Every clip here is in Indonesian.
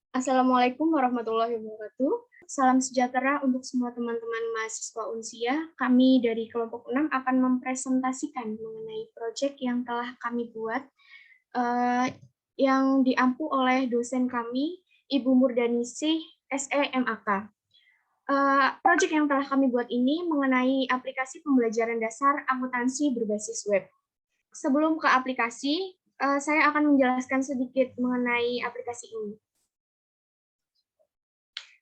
Assalamualaikum warahmatullahi wabarakatuh. Salam sejahtera untuk semua teman-teman mahasiswa Unsia. Kami dari kelompok 6 akan mempresentasikan mengenai proyek yang telah kami buat, yang diampu oleh dosen kami, Ibu Murdanisih, SEMAK. Proyek yang telah kami buat ini mengenai aplikasi pembelajaran dasar akuntansi berbasis web. Sebelum ke aplikasi, saya akan menjelaskan sedikit mengenai aplikasi ini.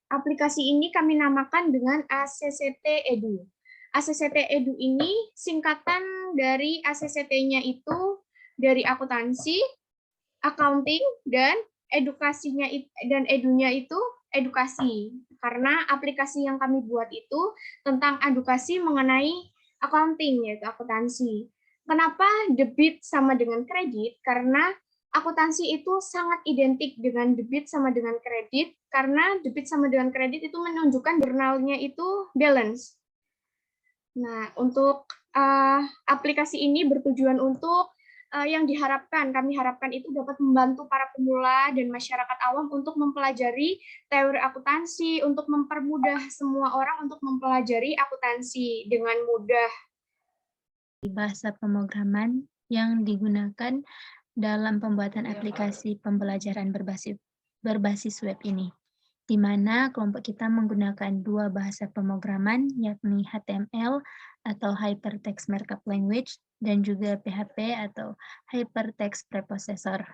Aplikasi ini kami namakan dengan ACCT Edu. ACCT Edu ini singkatan dari ACCT-nya itu dari akuntansi, accounting, dan edukasinya dan edunya itu edukasi. Karena aplikasi yang kami buat itu tentang edukasi mengenai accounting, yaitu akuntansi. Kenapa debit sama dengan kredit? Karena akuntansi itu sangat identik dengan debit sama dengan kredit, karena debit sama dengan kredit itu menunjukkan jurnalnya itu balance. Nah, untuk aplikasi ini bertujuan untuk yang kami harapkan itu dapat membantu para pemula dan masyarakat awam untuk mempelajari teori akuntansi, untuk mempermudah semua orang untuk mempelajari akuntansi dengan mudah. Bahasa pemrograman yang digunakan dalam pembuatan aplikasi pembelajaran berbasis web ini, di mana kelompok kita menggunakan dua bahasa pemrograman, yakni HTML atau Hypertext Markup Language, dan juga PHP atau Hypertext Preprocessor.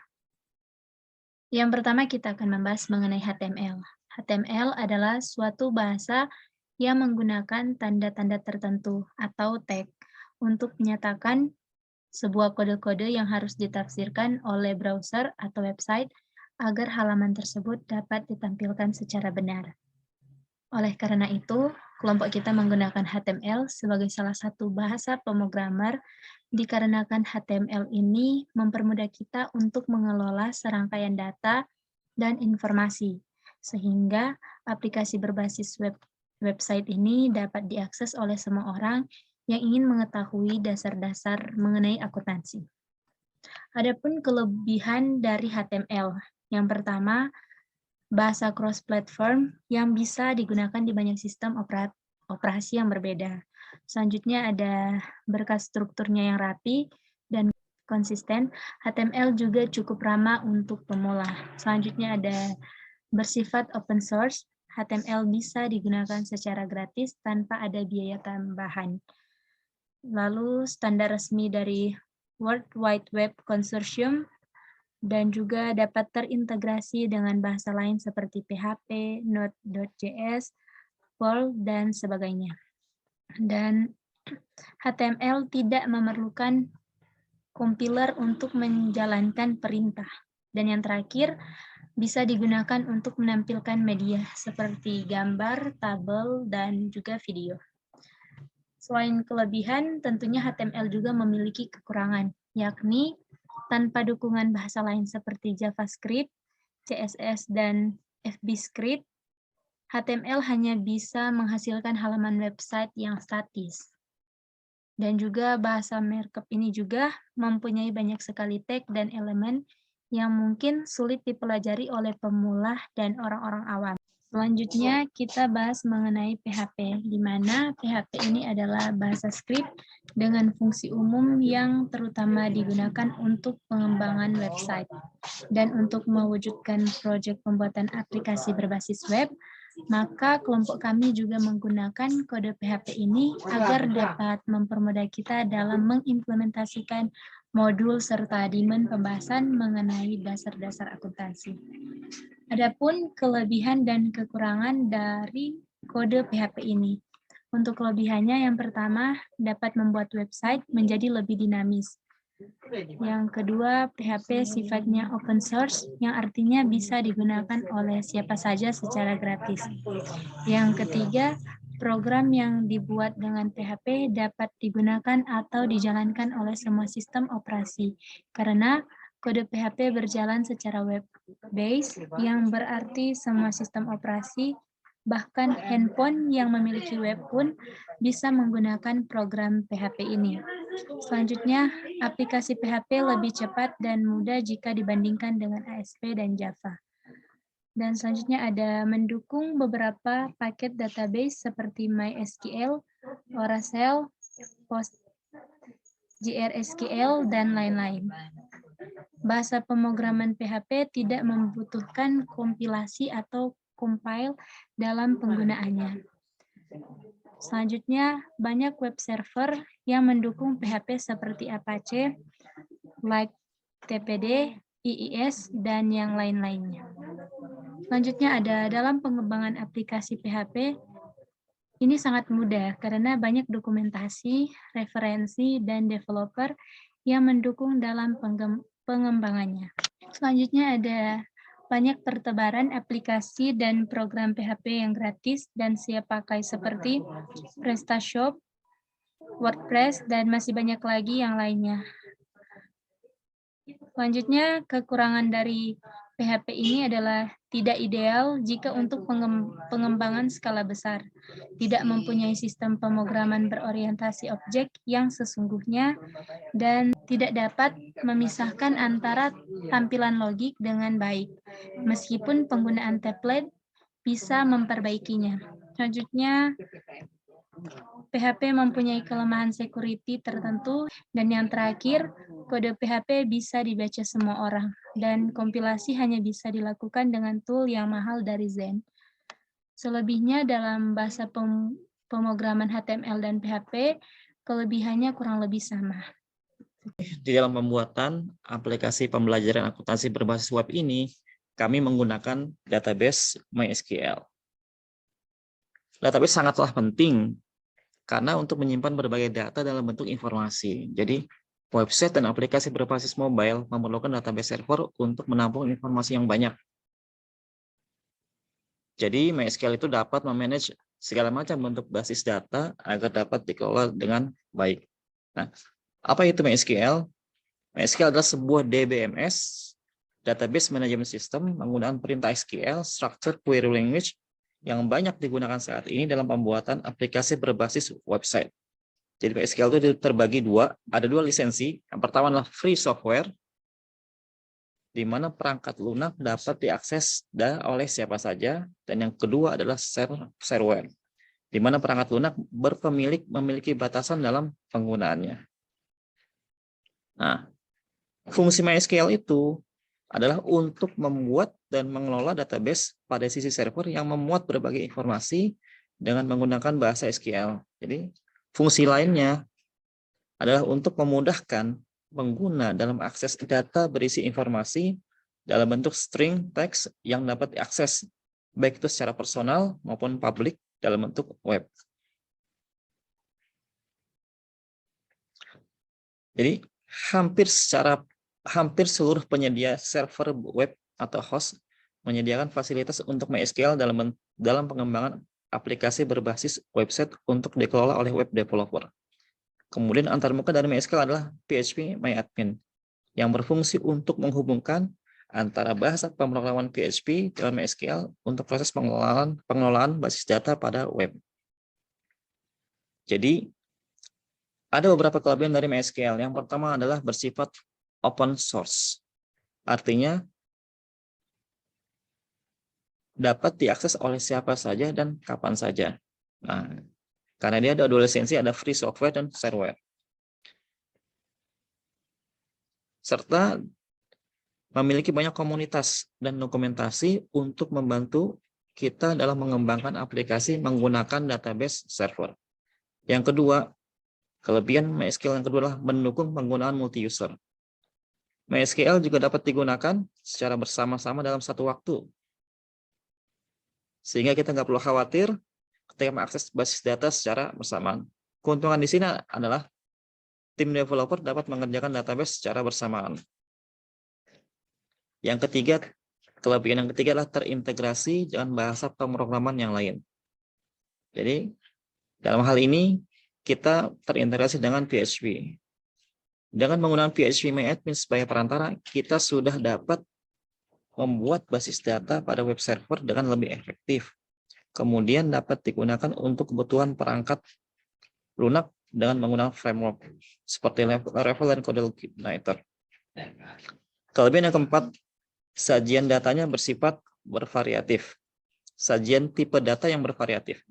Yang pertama kita akan membahas mengenai HTML. HTML adalah suatu bahasa yang menggunakan tanda-tanda tertentu atau tag untuk menyatakan sebuah kode-kode yang harus ditafsirkan oleh browser atau website agar halaman tersebut dapat ditampilkan secara benar. Oleh karena itu, kelompok kita menggunakan HTML sebagai salah satu bahasa pemrogramer dikarenakan HTML ini mempermudah kita untuk mengelola serangkaian data dan informasi, sehingga aplikasi berbasis website ini dapat diakses oleh semua orang yang ingin mengetahui dasar-dasar mengenai akuntansi. Adapun kelebihan dari HTML, yang pertama, bahasa cross-platform yang bisa digunakan di banyak sistem operasi yang berbeda. Selanjutnya ada berkas strukturnya yang rapi dan konsisten. HTML juga cukup ramah untuk pemula. Selanjutnya ada bersifat open source. HTML bisa digunakan secara gratis tanpa ada biaya tambahan. Lalu standar resmi dari World Wide Web Consortium dan juga dapat terintegrasi dengan bahasa lain seperti PHP, Node.js, Perl, dan sebagainya. Dan HTML tidak memerlukan compiler untuk menjalankan perintah. Dan yang terakhir, bisa digunakan untuk menampilkan media seperti gambar, tabel, dan juga video. Selain kelebihan, tentunya HTML juga memiliki kekurangan, yakni tanpa dukungan bahasa lain seperti JavaScript, CSS, dan FBScript, HTML hanya bisa menghasilkan halaman website yang statis. Dan juga bahasa markup ini juga mempunyai banyak sekali tag dan elemen yang mungkin sulit dipelajari oleh pemula dan orang-orang awam. Selanjutnya kita bahas mengenai PHP, di mana PHP ini adalah bahasa script dengan fungsi umum yang terutama digunakan untuk pengembangan website. Dan untuk mewujudkan proyek pembuatan aplikasi berbasis web, maka kelompok kami juga menggunakan kode PHP ini agar dapat mempermudah kita dalam mengimplementasikan modul serta demand pembahasan mengenai dasar-dasar akuntansi. Adapun kelebihan dan kekurangan dari kode PHP ini. Untuk kelebihannya, yang pertama, dapat membuat website menjadi lebih dinamis. Yang kedua, PHP sifatnya open source, yang artinya bisa digunakan oleh siapa saja secara gratis. Yang ketiga, program yang dibuat dengan PHP dapat digunakan atau dijalankan oleh semua sistem operasi, karena kode PHP berjalan secara web-based, yang berarti semua sistem operasi, bahkan handphone yang memiliki web pun bisa menggunakan program PHP ini. Selanjutnya, aplikasi PHP lebih cepat dan mudah jika dibandingkan dengan ASP dan Java. Dan selanjutnya ada mendukung beberapa paket database seperti MySQL, Oracle, PostgreSQL, dan lain-lain. Bahasa pemrograman PHP tidak membutuhkan kompilasi atau compile dalam penggunaannya. Selanjutnya, banyak web server yang mendukung PHP seperti Apache, like TPD, IIS, dan yang lain-lainnya. Selanjutnya ada dalam pengembangan aplikasi PHP, ini sangat mudah karena banyak dokumentasi, referensi, dan developer yang mendukung dalam pengembangannya. Selanjutnya ada banyak pertebaran aplikasi dan program PHP yang gratis dan siap pakai seperti PrestaShop, WordPress, dan masih banyak lagi yang lainnya. Selanjutnya, kekurangan dari PHP ini adalah tidak ideal jika untuk pengembangan skala besar, tidak mempunyai sistem pemrograman berorientasi objek yang sesungguhnya, dan tidak dapat memisahkan antara tampilan logik dengan baik, meskipun penggunaan template bisa memperbaikinya. Selanjutnya, PHP mempunyai kelemahan security tertentu, dan yang terakhir, kode PHP bisa dibaca semua orang, dan kompilasi hanya bisa dilakukan dengan tool yang mahal dari Zen. Selebihnya dalam bahasa pemrograman HTML dan PHP, kelebihannya kurang lebih sama. Di dalam pembuatan aplikasi pembelajaran akuntansi berbasis web ini, kami menggunakan database MySQL. Database sangatlah penting karena untuk menyimpan berbagai data dalam bentuk informasi. Jadi, website dan aplikasi berbasis mobile memerlukan database server untuk menampung informasi yang banyak. Jadi, MySQL itu dapat memanage segala macam bentuk basis data agar dapat dikelola dengan baik. Nah, apa itu MySQL? MySQL adalah sebuah DBMS, Database Management System, menggunakan perintah SQL, Structured Query Language, yang banyak digunakan saat ini dalam pembuatan aplikasi berbasis website. Jadi MySQL itu terbagi ada dua lisensi. Yang pertama adalah free software, di mana perangkat lunak dapat diakses oleh siapa saja, dan yang kedua adalah shareware, di mana perangkat lunak memiliki batasan dalam penggunaannya. Nah, fungsi MySQL itu adalah untuk membuat dan mengelola database pada sisi server yang memuat berbagai informasi dengan menggunakan bahasa SQL. Jadi, fungsi lainnya adalah untuk memudahkan pengguna dalam akses data berisi informasi dalam bentuk string teks yang dapat diakses, baik itu secara personal maupun publik dalam bentuk web. Jadi, hampir seluruh penyedia server web atau host menyediakan fasilitas untuk MySQL dalam pengembangan aplikasi berbasis website untuk dikelola oleh web developer. Kemudian antarmuka dari MySQL adalah PHPMyAdmin yang berfungsi untuk menghubungkan antara bahasa pemrograman PHP dengan MySQL untuk proses pengelolaan basis data pada web. Jadi, ada beberapa kelebihan dari MySQL. Yang pertama adalah bersifat open source. Artinya, dapat diakses oleh siapa saja dan kapan saja. Nah, karena dia ada dua lisensi, ada free software dan shareware. Serta memiliki banyak komunitas dan dokumentasi untuk membantu kita dalam mengembangkan aplikasi menggunakan database server. Yang kedua, kelebihan MySQL yang kedua adalah mendukung penggunaan multi-user. MySQL juga dapat digunakan secara bersama-sama dalam satu waktu. Sehingga kita nggak perlu khawatir ketika mengakses basis data secara bersamaan. Keuntungan di sini adalah tim developer dapat mengerjakan database secara bersamaan. Yang ketiga, kelebihan yang ketiga adalah terintegrasi dengan bahasa pemrograman yang lain. Jadi, dalam hal ini, kita terintegrasi dengan PHP. Dengan menggunakan PHPMyAdmin sebagai perantara, kita sudah dapat membuat basis data pada web server dengan lebih efektif. Kemudian dapat digunakan untuk kebutuhan perangkat lunak dengan menggunakan framework seperti Laravel dan CodeIgniter. Kelebihan yang keempat, sajian datanya bersifat bervariatif. Sajian tipe data yang bervariatif.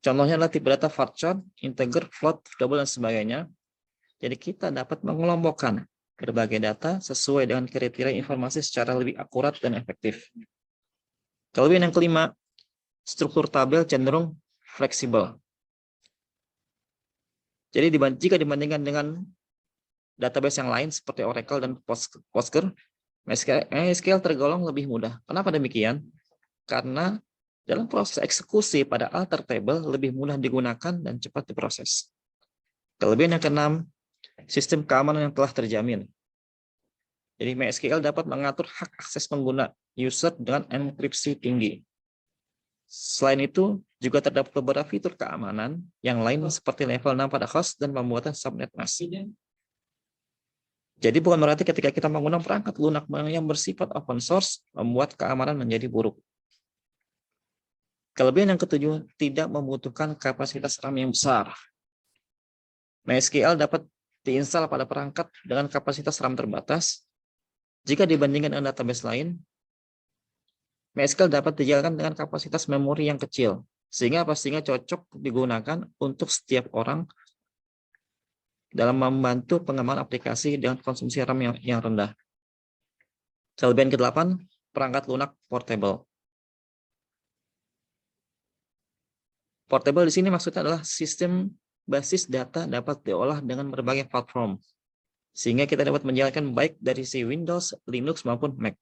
Contohnya adalah tipe data varchar, integer, float, double, dan sebagainya. Jadi kita dapat mengelompokkan berbagai data sesuai dengan kriteria informasi secara lebih akurat dan efektif. Kelebihan yang kelima, struktur tabel cenderung fleksibel. Jadi jika dibandingkan dengan database yang lain seperti Oracle dan Postgre, MySQL tergolong lebih mudah. Kenapa demikian? Karena dalam proses eksekusi pada alter table lebih mudah digunakan dan cepat diproses. Kelebihan yang keenam, sistem keamanan yang telah terjamin. Jadi MySQL dapat mengatur hak akses pengguna user dengan enkripsi tinggi. Selain itu, juga terdapat beberapa fitur keamanan yang lain seperti level 6 pada host dan pembuatan subnet mask. Jadi bukan berarti ketika kita menggunakan perangkat lunak yang bersifat open source, membuat keamanan menjadi buruk. Kelebihan yang ketujuh, tidak membutuhkan kapasitas RAM yang besar. MySQL dapat diinstal pada perangkat dengan kapasitas RAM terbatas. Jika dibandingkan dengan database lain, MySQL dapat dijalankan dengan kapasitas memori yang kecil, sehingga pastinya cocok digunakan untuk setiap orang dalam membantu pengembangan aplikasi dengan konsumsi RAM yang rendah. Kelebihan ke-8, perangkat lunak portable. Portable di sini maksudnya adalah sistem basis data dapat diolah dengan berbagai platform, sehingga kita dapat menjalankan baik dari si Windows, Linux, maupun Mac.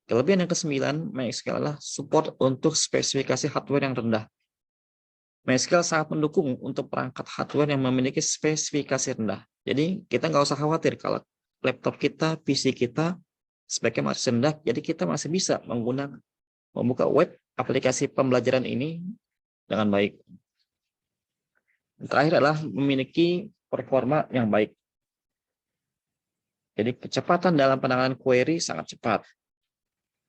Kelebihan yang ke-9, MySQL adalah support untuk spesifikasi hardware yang rendah. MySQL sangat mendukung untuk perangkat hardware yang memiliki spesifikasi rendah. Jadi kita nggak usah khawatir kalau laptop kita, PC kita speknya masih rendah, jadi kita masih bisa membuka web aplikasi pembelajaran ini dengan baik. Terakhir adalah memiliki performa yang baik. Jadi kecepatan dalam penanganan query sangat cepat.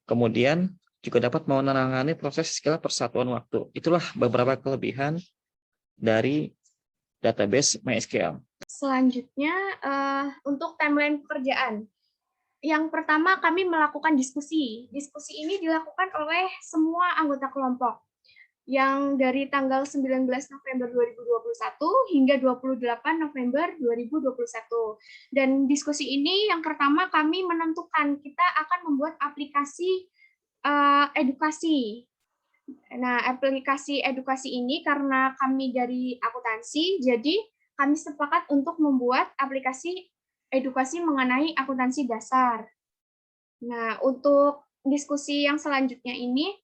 Kemudian juga dapat menangani proses segala persatuan waktu. Itulah beberapa kelebihan dari database MySQL. Selanjutnya, untuk timeline pekerjaan. Yang pertama, kami melakukan diskusi. Diskusi ini dilakukan oleh semua anggota kelompok yang dari tanggal 19 November 2021 hingga 28 November 2021. Dan diskusi ini yang pertama kami menentukan kita akan membuat aplikasi edukasi. Nah, aplikasi edukasi ini karena kami dari akuntansi, jadi kami sepakat untuk membuat aplikasi edukasi mengenai akuntansi dasar. Nah, untuk diskusi yang selanjutnya ini,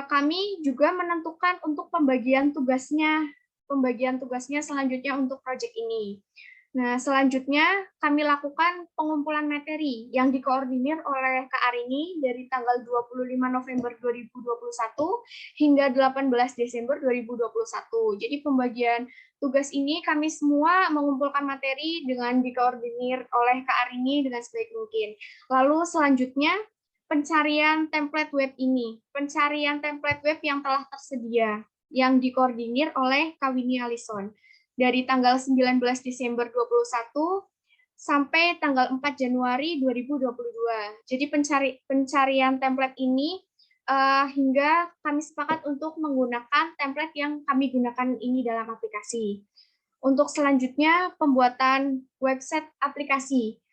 kami juga menentukan untuk pembagian tugasnya selanjutnya untuk proyek ini. Nah, selanjutnya kami lakukan pengumpulan materi yang dikoordinir oleh Kak Arini dari tanggal 25 November 2021 hingga 18 Desember 2021. Jadi pembagian tugas ini kami semua mengumpulkan materi dengan dikoordinir oleh Kak Arini dengan sebaik mungkin. Lalu selanjutnya pencarian template web ini, pencarian template web yang telah tersedia, yang dikoordinir oleh Kak Winnie Alison. Dari tanggal 19 Desember 2021 sampai tanggal 4 Januari 2022. Jadi pencarian template ini hingga kami sepakat untuk menggunakan template yang kami gunakan ini dalam aplikasi. Untuk selanjutnya, pembuatan website aplikasi.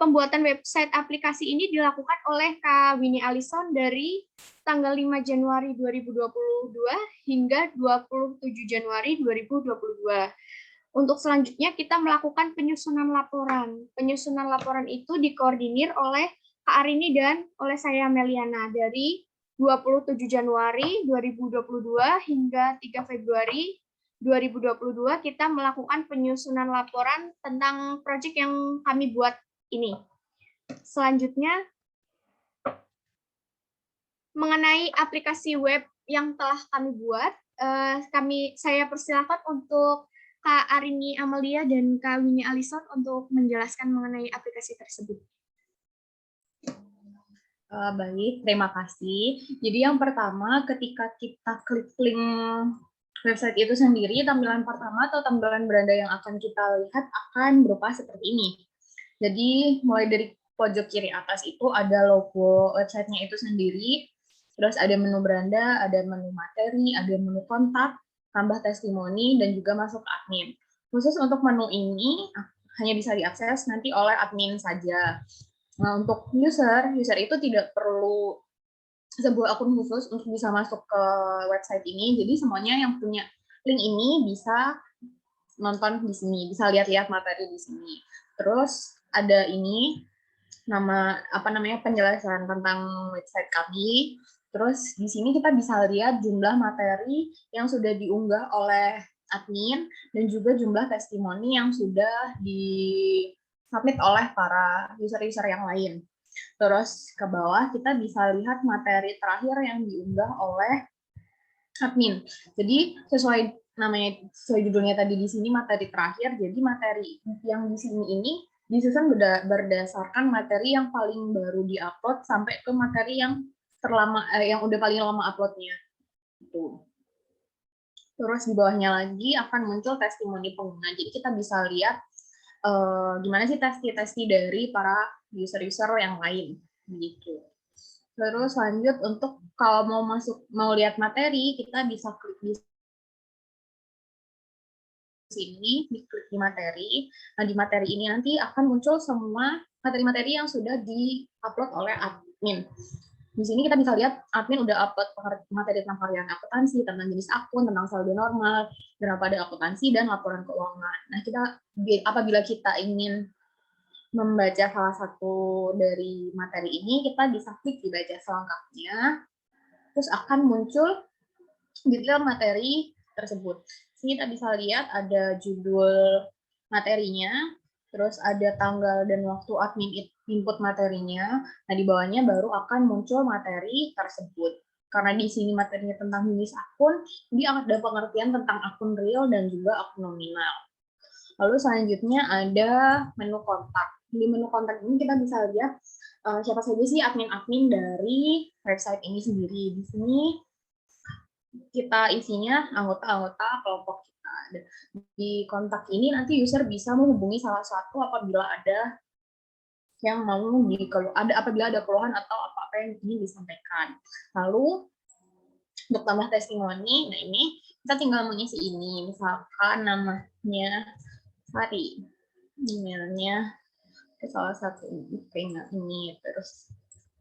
Pembuatan website aplikasi ini dilakukan oleh Kak Winnie Alison dari tanggal 5 Januari 2022 hingga 27 Januari 2022. Untuk selanjutnya kita melakukan penyusunan laporan. Penyusunan laporan itu dikoordinir oleh Kak Arini dan oleh saya Meliana dari 27 Januari 2022 hingga 3 Februari 2022 kita melakukan penyusunan laporan tentang proyek yang kami buat ini. Selanjutnya, mengenai aplikasi web yang telah kami buat, saya persilakan untuk Kak Arini Amalia dan Kak Winnie Alison untuk menjelaskan mengenai aplikasi tersebut. Baik, terima kasih. Jadi yang pertama, ketika kita klik link website itu sendiri, tampilan pertama atau tampilan beranda yang akan kita lihat akan berupa seperti ini. Jadi mulai dari pojok kiri atas itu ada logo websitenya itu sendiri, terus ada menu beranda, ada menu materi, ada menu kontak, tambah testimoni, dan juga masuk ke admin. Khusus untuk menu ini hanya bisa diakses nanti oleh admin saja. Nah, untuk user itu tidak perlu sebuah akun khusus untuk bisa masuk ke website ini. Jadi semuanya yang punya link ini bisa nonton di sini, bisa lihat-lihat materi di sini. Terus ada ini penjelasan tentang website kami. Terus di sini kita bisa lihat jumlah materi yang sudah diunggah oleh admin dan juga jumlah testimoni yang sudah di-submit oleh para user-user yang lain. Terus ke bawah kita bisa lihat materi terakhir yang diunggah oleh admin. Jadi sesuai judulnya tadi di sini materi terakhir. Jadi materi yang di sini ini disusun berdasarkan materi yang paling baru diupload sampai ke materi yang yang udah paling lama uploadnya. Gitu. Terus di bawahnya lagi akan muncul testimoni pengguna. Jadi kita bisa lihat gimana sih testi dari para user-user yang lain gitu. Terus lanjut untuk kalau mau lihat materi, kita bisa klik di sini, diklik di materi. Nah, di materi ini nanti akan muncul semua materi-materi yang sudah di-upload oleh admin. Di sini kita bisa lihat admin udah upload materi tentang varian akuntansi, tentang jenis akun, tentang saldo normal, berapa ada akuntansi, dan laporan keuangan. Nah, apabila kita ingin membaca salah satu dari materi ini, kita bisa klik dibaca selengkapnya, terus akan muncul detail materi tersebut. Sini kita bisa lihat ada judul materinya, terus ada tanggal dan waktu admin input materinya. Nah, di bawahnya baru akan muncul materi tersebut. Karena di sini materinya tentang jenis akun, jadi ada pengertian tentang akun real dan juga akun nominal. Lalu selanjutnya ada menu kontak. Di menu kontak ini kita bisa lihat siapa saja sih admin-admin dari website ini sendiri. Di sini kita isinya anggota-anggota kelompok kita. Di kontak ini nanti user bisa menghubungi salah satu apabila ada yang apabila ada keluhan atau apa-apa yang ingin disampaikan. Lalu untuk tambah testimoni, nah ini kita tinggal mengisi ini, misalkan namanya Sari, emailnya salah satu ini, terus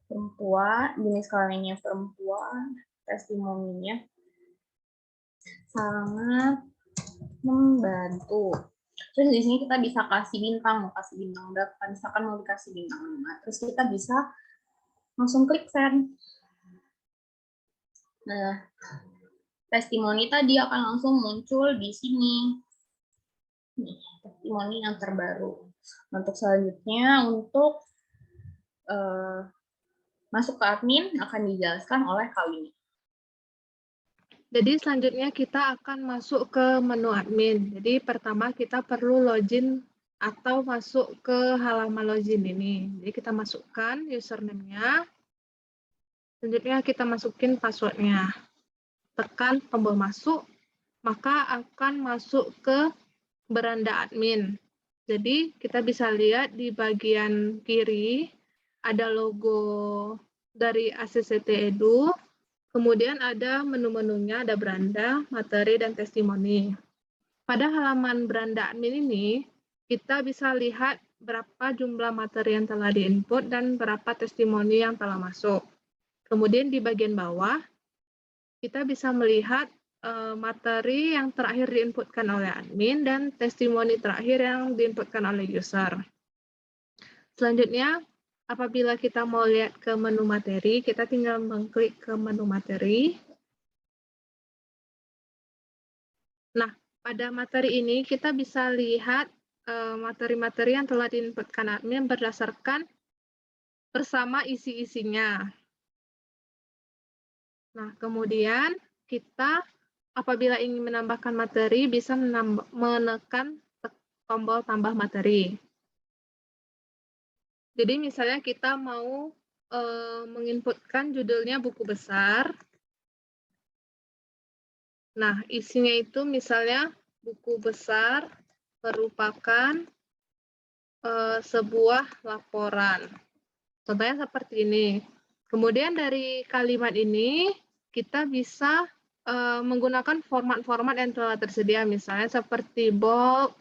perempuan, jenis kelaminnya perempuan, testimoninya sangat membantu. Terus di sini kita bisa kasih bintang, berapa, misalkan mau dikasih bintang 5, terus kita bisa langsung klik send. Nah, testimoni tadi akan langsung muncul di sini. Nih, testimoni yang terbaru. Untuk selanjutnya, untuk masuk ke admin akan dijelaskan oleh Kawini. Jadi selanjutnya kita akan masuk ke menu admin. Jadi pertama kita perlu login atau masuk ke halaman login ini. Jadi kita masukkan username-nya. Selanjutnya kita masukin password-nya. Tekan tombol masuk, maka akan masuk ke beranda admin. Jadi kita bisa lihat di bagian kiri ada logo dari ACCT Edu. Kemudian ada menu-menunya, ada beranda, materi, dan testimoni. Pada halaman beranda admin ini, kita bisa lihat berapa jumlah materi yang telah diinput dan berapa testimoni yang telah masuk. Kemudian di bagian bawah, kita bisa melihat materi yang terakhir diinputkan oleh admin dan testimoni terakhir yang diinputkan oleh user. Selanjutnya, apabila kita mau lihat ke menu materi, kita tinggal mengklik ke menu materi. Nah, pada materi ini kita bisa lihat materi-materi yang telah diinputkan admin berdasarkan bersama isi-isinya. Nah, kemudian kita apabila ingin menambahkan materi bisa menekan tombol tambah materi. Jadi misalnya kita mau menginputkan judulnya buku besar. Nah, isinya itu misalnya buku besar merupakan sebuah laporan. Contohnya seperti ini. Kemudian dari kalimat ini kita bisa menggunakan format-format yang telah tersedia, misalnya seperti bold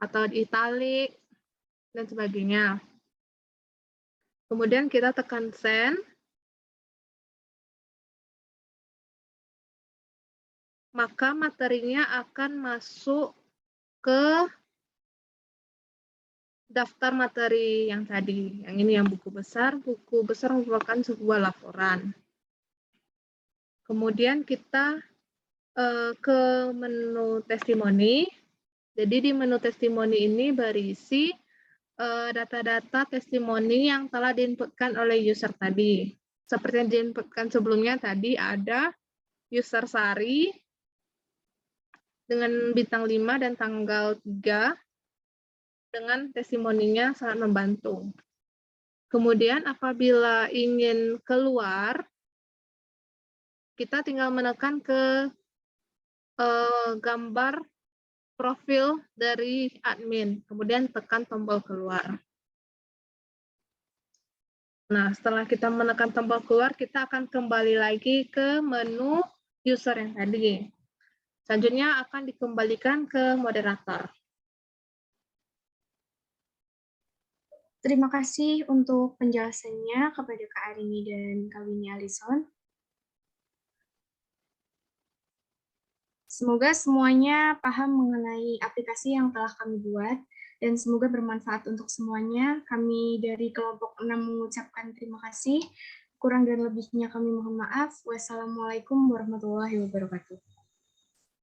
atau italic dan sebagainya. Kemudian kita tekan send. Maka materinya akan masuk ke daftar materi yang tadi. Yang ini yang buku besar. Buku besar merupakan sebuah laporan. Kemudian kita ke menu testimoni. Jadi di menu testimoni ini berisi data-data testimoni yang telah diinputkan oleh user tadi. Seperti yang diinputkan sebelumnya tadi ada user Sari dengan bintang 5 dan tanggal 3 dengan testimoninya sangat membantu. Kemudian apabila ingin keluar, kita tinggal menekan ke gambar profil dari admin, kemudian tekan tombol keluar. Nah, setelah kita menekan tombol keluar, kita akan kembali lagi ke menu user yang tadi. Selanjutnya akan dikembalikan ke moderator. Terima kasih untuk penjelasannya kepada Kak Arini dan Kak Winnie Alison. Semoga semuanya paham mengenai aplikasi yang telah kami buat, dan semoga bermanfaat untuk semuanya. Kami dari kelompok 6 mengucapkan terima kasih. Kurang dan lebihnya kami mohon maaf. Wassalamualaikum warahmatullahi wabarakatuh.